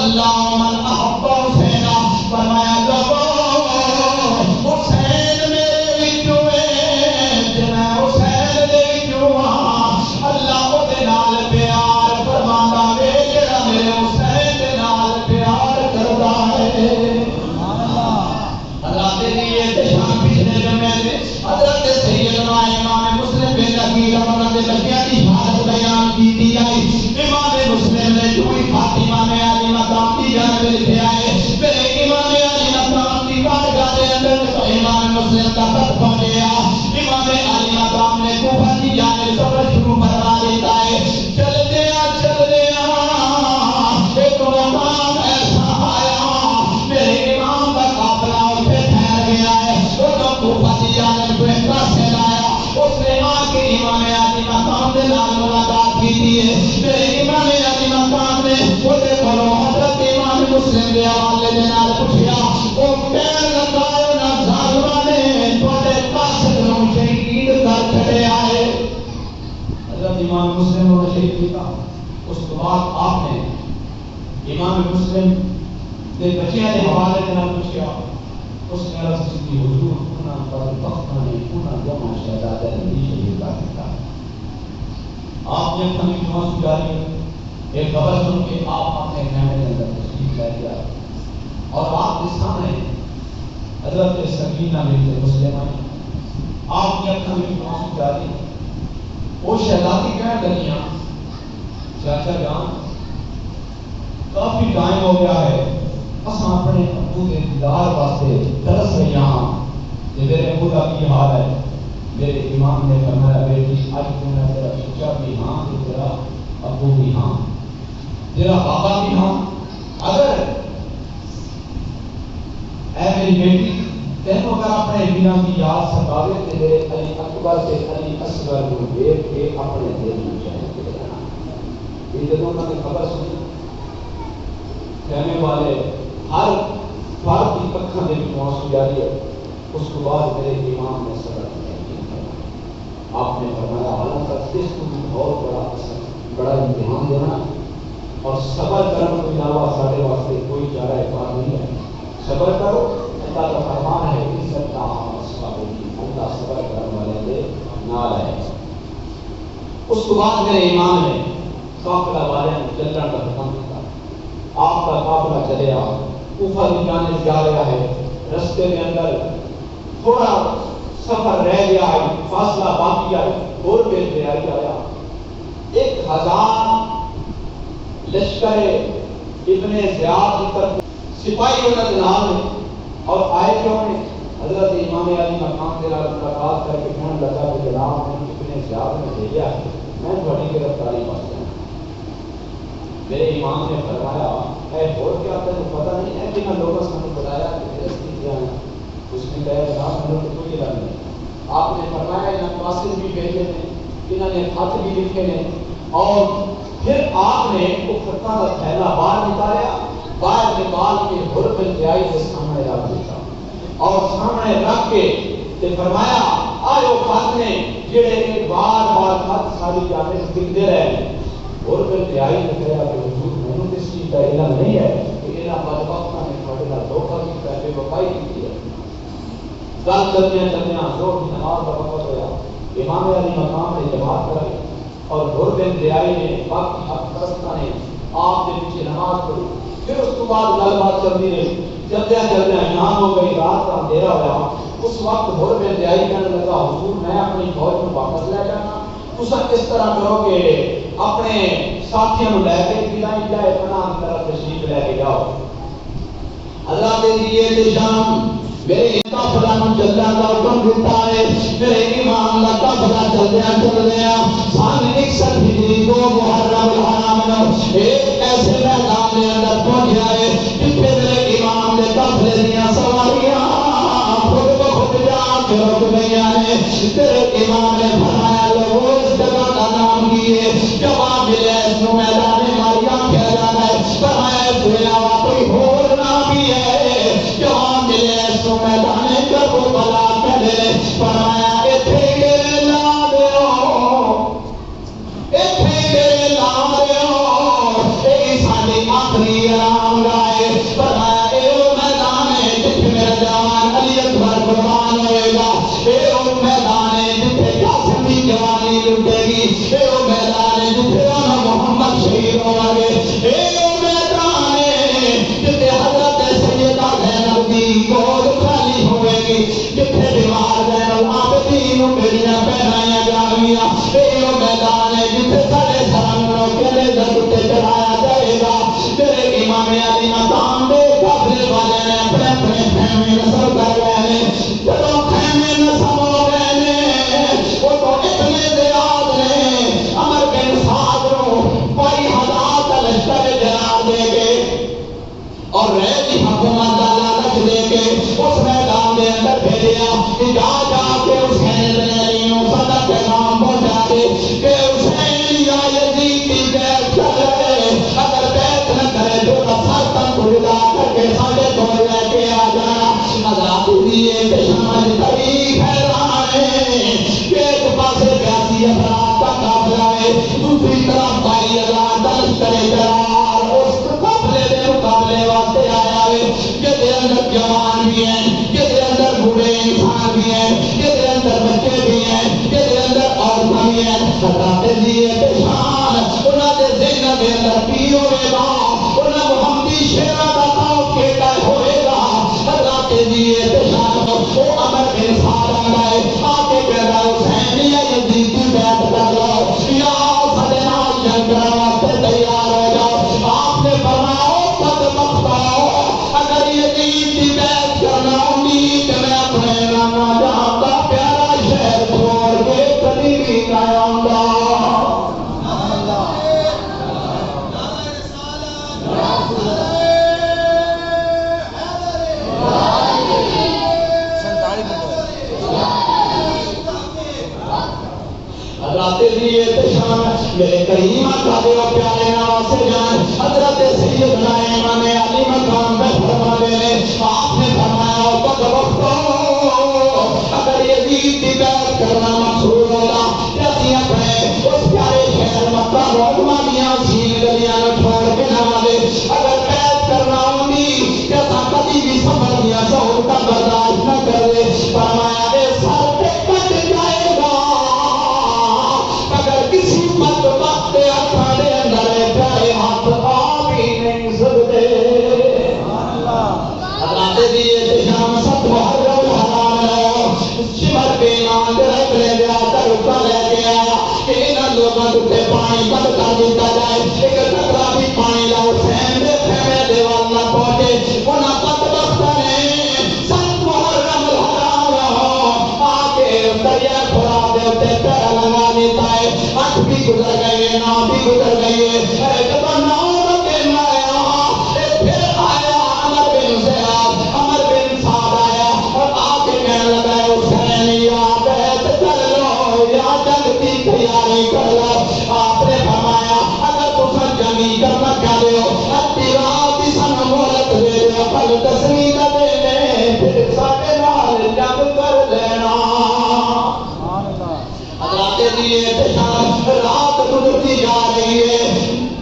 اللہ من احب حسین فرمایا لوگوں حسین میرے وچوں ہے میں حسین دے وچوں ہاں اللہ او دے نال پیار فرماندا وے جڑا میرے حسین دے نال پیار کردا ہے اللہ دے لیے تے شان پچھلے جمعے دے حضرت سیدنا امام مسلم بن عقیل رحمۃ اللہ علیہ کی حالت بیان کی آئی امام مسلم نے جو ہی فاطمہ میں علی مقام کی جانب لکھے آئے میرے امام علی مقام کی بارگاہ کے اندر امام مسلم کا خط پہنچا امام علی مقام نے کوفہ کی جانب سفر شروع کروا دیتا ہے چل دیا ایک مقام ایسا آیا میرے امام کا قافلہ اسے ٹھہر گیا ہے وہ تو کوفہ کی جانب کو ایک سے لایا اس نے آ کے امام علی مقام کے نام ملاقات کی تھی میرے امام علی مقام نے وہ دیکھو حضرت امام مسلم کے حوالے کے نال پوچھا وہ پیر لگاؤ نہ ظالماں نے تھوڑے قاصد نو شہید کر چھڑیا ہے حضرت امام مسلم نے شہید کیا اس کے بعد آپ نے امام مسلم کے بچیاں کے حوالے کے نال پوچھا اس نے عرض کی حضور انہاں پر بختاں نے انہاں جمع شہزادہ نے شہید کر دیا آپ نے اپنی نماز جاری ایک خبر سن کے آپ اپنے خیمے کے اندر تشریف لے گیا اور آپ کے سامنے حضرت سکینہ بنت مسلم آپ نے اپنی نماز جاری وہ شہزادی کہہ لگیاں چاچا جان کافی ٹائم ہو گیا ہے اساں اپنے ابو کے دیدار واسطے ترس رہی ہاں کہ میرے ابو کا کی حال ہے میرے امام نے فرمایا بیٹی آج تمہیں تیرا چچا بھی ہاں تو تیرا ابو بھی ہاں تیرا بابا بھی ہاں اگر اے میری بیٹی تینوں اگر اپنے بنا کی یاد ستاوے تیرے علی اکبر سے علی اصغر کو دیکھ کے اپنے دل میں چاہے یہ جب انہوں نے خبر سنی کہنے والے ہر فرد کی پکھا دے بھی آنسو جاری ہے اس کے بعد میرے امام نے صبر آپ نے فرمایا حالانکہ اس کو بھی بہت بڑا امتحان دینا اور صبر کرنے کے علاوہ سارے واسطے کوئی چارہ کار نہیں ہے صبر کرو اللہ کا فرمان ہے عزت کا اللہ صبر کرنے والے کے نال ہے اس کے بعد میرے امام نے قافلہ والے نے چلنا کا حکم دیا آپ کا قافلہ چلے آ کوفہ کی جانب جا رہا ہے رستے کے اندر تھوڑا سفر رہ گیا ہے فاصلہ باقی ہے اور پہ تیاری آیا 1000 لشکر ابن زیاد کی طرف سپاہی ہونا جناب اور آئے کیوں نے حضرت امام علی مقام کے نال ملاقات کر کے کہنے لگا کہ جناب نے ابن زیاد نے بھیجا ہے میں تھوڑی گرفتاری واسطے میرے امام نے فرمایا اے اور کیا تمہیں پتہ نہیں ہے کہ میں لوگوں سے بتایا کہ رستی کیا ہے اس نے کہا جناب ہم لوگ کوئی علم نہیں آپ نے فرمایا انہوں نے قاصد بھی بھیجے تھے انہوں نے خط بھی لکھے ہیں اور پھر آپ نے وہ خطہ کا تھیلا باہر نکالا باہر نکال کے حر بن جائی کے سامنے رکھ دیا اور سامنے رکھ کے فرمایا آئے خط نے جڑے بار بار خط ساری جانب لکھتے رہے حر بن جائی نے کہا کہ حضور میں نے کس چیز کا علم نہیں ہے کہ انہاں بدبختاں نے تھوڑے نال دھوکہ کیتا ہے بے وفائی کی ہے گل چلتے زور کی نماز کا وقت ہوا امام علی مقام نے جماعت کرائی اور حر بن زیائی نے باقی حق پرستاں نے آپ کے پیچھے نماز پڑھی پھر اس کے بعد گل بات چلتی رہی چلتے شام ہو گئی رات کا اندھیرا ہوا اس وقت حر بن زیائی کہنے لگا حضور میں اپنی فوج میں واپس لے جانا تسا کس طرح کرو کہ اپنے ساتھیوں کو لے کے پلائی جائے پناہ کی طرف تشریف لے کے جاؤ حضرات دیے شام میرے قافلہ چلنا کا حکم دیتا ہے میرے امام کا قافلہ چلدیا سال 61 ہجری کو محرم الحرام میں ایک ایسے میدان کے اندر پہنچا ہے جتنے میرے امام نے قافلے دیا سواریاں خود بخود جا کے رک گئی ہیں میرے امام نے فرمایا لوگوں اس جگہ کا نام کیے جواب ملے اس کو میدان ماریا کیا جانا ہے فرمایا اس کے علاوہ کوئی اور نام بھی ہے جواب ملے اس کو میدان کربو بلا پہلے فرمایا ایتھے میرے لا دیو ایتھے میرے لا دیو اے ساڈی آخری آرام عزت تے چڑھایا جائے گا۔ میرے امام علی مقام دے قبر والے نے اپنے اپنے خیمے نصب کر گئے ہیں۔ جدوں خیمے نصب ہو گئے ہیں وہ تو اتنے زیاد نے، عمر بن سعد نو کوئی ہزار کا لشکر جناب دے کے اور رہ کی حکومت کا لالچ دے کے اس میدان کے اندر بھیجیا کہ جا جا کے حسین بن علی نو صدا پیغام پہنچا دے کہ حسین یا یزید کی بیعت کر رہے، اگر بیعت نہ کرے تو سر تک جدا کر کے ساڑھے دو لے کے آ جانا۔ حضرات دیے بشمل تاریخ حیران ہے کہ ایک پاسے 82 افراد کا قافلہ ہے، دوسری طرف 22 ہزار کا لشکر جلال اس قافلے دے مقابلے واسطے آیا ہے۔ یہ اندر جوان بھی ہیں، یہ اندر بوڑھے انسان بھی ہیں، یہ اندر بچے بھی ہیں، یہ اندر عورتیں بھی ہیں۔ حضرات دیے بشان انہاں دے ذہن دے اندر کی ہوئے گا، انہاں محمدی شیرہ کا خوف کیتا ہوئے گا۔ حضرات دیے بشان وہ عمر بن سعد آئے آ کے کہتا حسین یا یزید کی بیعت کر لو یا سارے نال جنگ کرنے واسطے تیار ہو جاؤ۔ آپ نے فرمایا بدبختو اگر یزید کی بیعت کرنا ہوگی کہ میں اپنے نانا جہاں کا پیارا شہر چھوڑ کے کبھی بھی نہ آؤں گا۔ حضرات دیے تشان میرے کریم آقا دے پیارے نواسے جان حضرت سیدنا امام علی مقام میں فرما دے آپ نے فرمایا بدبختو اگر یزید کی بیعت کرنا مقصود ہوگا کہ اسی اپنے اس پیارے شہر مکہ معظمہ دیاں سین گلیاں چھوڑ کے نہ آوے، اگر بیعت کرنا ہوگی کہ اساں کبھی بھی سفر دیاں سہولتاں برداشت نہ کرے۔ فرمایا اے سر تے کٹ جائے گا اگر کسی بدبخت ہاتھ دے اندر پیارے ہاتھ آ بھی نہیں سکتے۔ حضرات دیے شام سب محرم حرام ہے شمر کے ایمان دے رکھنے دیا کر رکا لے گیا کہ انہاں لوگوں کے پانی بند کر دیتا جائے، ایک ٹکرا بھی پانی لا حسین دے خیمے دے وال نہ پہنچے۔ انہاں بدبختاں نے سب محرم الحرام آ کے دریا فرات دے اوتے پیر لگا دیتا ہے۔ 8 بھی گزر گئی ہے، 9 بھی گزر گئی ہے، جب 9 دن آیا پھر آیا عمر بن زیاد، عمر بن سعد آیا اور آ کے کہنے لگا حسین یا بیعت کر لو یا جنگ کی تیاری کر لو۔ آپ نے فرمایا اگر تساں جنگی کرنا چاہتے ہو اتی رات سن مہلت دے دو، پھل تسلیم دے دے پھر ساڈے نال جنگ کر لینا۔ حضرات دیے بشان رات گزرتی جا رہی ہے،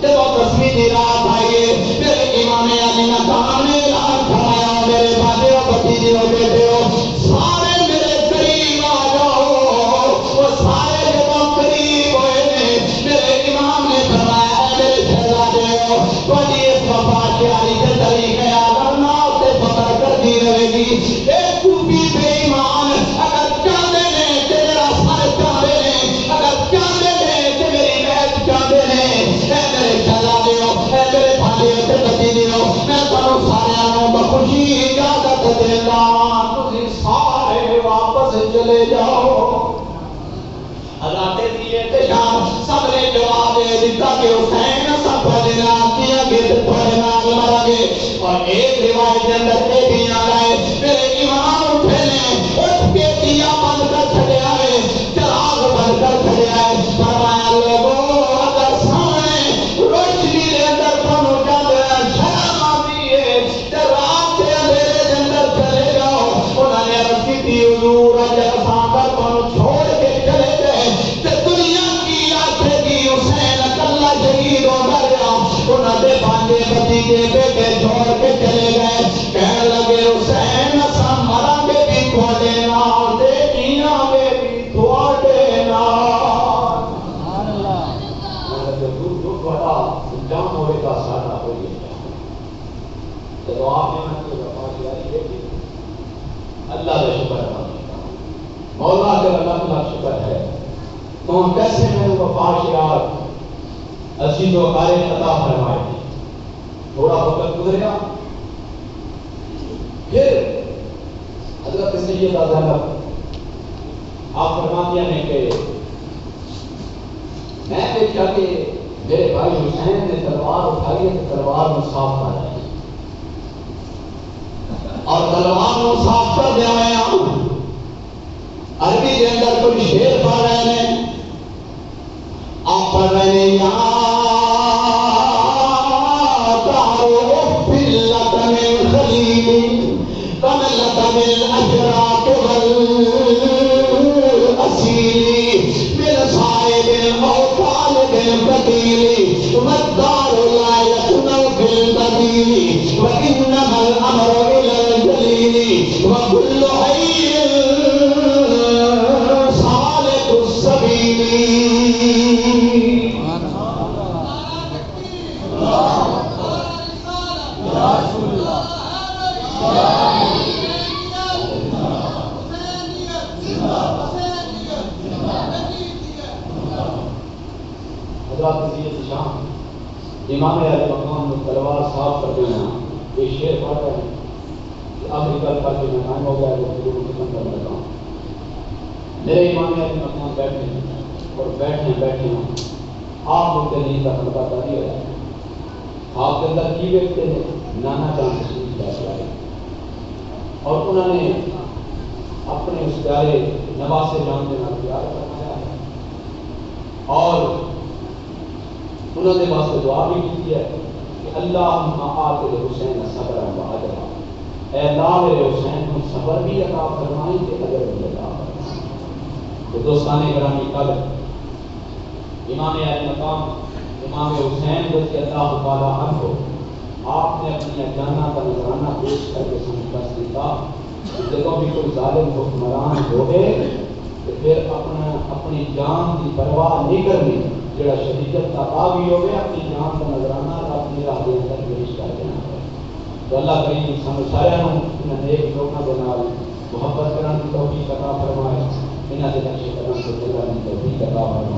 جب تسمیتی رات آئی ہے میرے امام علی مقام نے اعلان فرمایا میرے بھائیو بھتیجیو بیٹیو سارے میرے قریب آ جاؤ۔ وہ سارے جب قریب ہوئے نے میرے امام نے فرمایا میرے شہزادیو تھوڑی اس وفا تیاری کے طریقے اگر نہ اسے فکر کرتی رہے گی۔ ایک کوفی بے ایمان اگر چاہتے ہیں کہ میرا سر چاہتے ہیں، اگر چاہتے ہیں کہ میری بیعت چاہتے ہیں، اے میرے شہزادیو اے میرے بھائیو تے بھتیجیو میں تمہیں سارے بخوشی اجازت دینا تسی سارے واپس چلے جاؤ۔ حضرات دیے تشان سب نے جواب دے دیتا کہ حسین سب پہلے نام دیا کہ تھوڑے نام مرا گے۔ اور ایک روایت کے اندر یہ بھی آ رہا ہے میرے امام اٹھے نے اٹھ کے دیا بند کر چھڑیا ہے، چراغ بند کر چھڑیا ہے، فرمایا لوگوں اگر سامنے روشنی دے اندر تھانوں جاندے شرم آتی ہے تے رات کے اندھیرے دے اندر چلے جاؤ۔ انہوں نے عرض کی تھی حضور اگر اساں کر تھانوں چھوڑ کے چلے گئے تے دنیا کی آخرے کی حسین اکلا شہید ہو گیا۔ انہوں نے بانجے بتیجے بیٹے چھوڑ کے چلے گئے، کہنے لگے حسین اساں مریں گے بھی تھوڑے نال تے جیاں گے بھی تھوڑے نال۔ جو بڑا انجام ہوئے گا سارا ہوئی جب آپ نے میں کو وفا جاری دیکھی اللہ کا شکر ہے، مولا کے اللہ کا شکر ہے تو کیسے میں وفا شیار عزیز و قارئ عطا فرمائے. تھوڑا وقت گزریا، پھر حضرت سیدہ زینب آپ فرماتی ہیں کہ میں دیکھا کہ میرے بھائی حسین نے تلوار اٹھائی ہے تو تلوار میں صاف کر رہے ہیں اور تلوار میں صاف کر دیا ہے. عربی کے اندر کوئی شعر پڑھ رہے ہیں، آپ پڑھ رہے ہیں یہاں امام علیہ مقام میں تلوار صاف کر دینا. یہ شعر پڑھ رہے ہیں کہ اب نکل کر کے میں ٹائم ہو گیا ہے وہ ختم کر دیتا ہوں. میرے امام علیہ مقام بیٹھے ہیں اور بیٹھے ہیں آپ لوگ کے نیند کا خطہ جاری ہو جائے. آپ کے اندر کی دیکھتے ہیں نانا جان تشریف لے آئے اور انہوں نے اپنے اس پیارے نواسے جان دینا پیار فرمایا ہے اور انہوں نے واسطے دعا بھی کی ہے کہ اللہم آتِ حسین صبرا و اجرا، اے اللہ میرے حسین کو صبر بھی عطا فرمائیں کہ اجر بھی عطا فرمائیں. تو دوستان گرامی، کل امام علیہ مقام امام حسین رضی اللہ تعالیٰ عنہ آپ نے اپنی جانا کا نذرانہ پیش کر کے سمجھ دیتا کہ جب بھی کوئی ظالم حکمران ہوئے تو پھر اپنی جان کی پرواہ نہیں کرنی، جڑا شریعت کا آگی ہو گیا اپنی جان کا نظرانہ اپنی راہ دے کر پیش کر دینا ہے. تو اللہ کریم سانو سارے انہاں نیک لوگاں دے نال محبت کرن دی توفیق عطا فرمائے، انہاں دے نقش قدم سے چلن دی توفیق عطا فرمائے.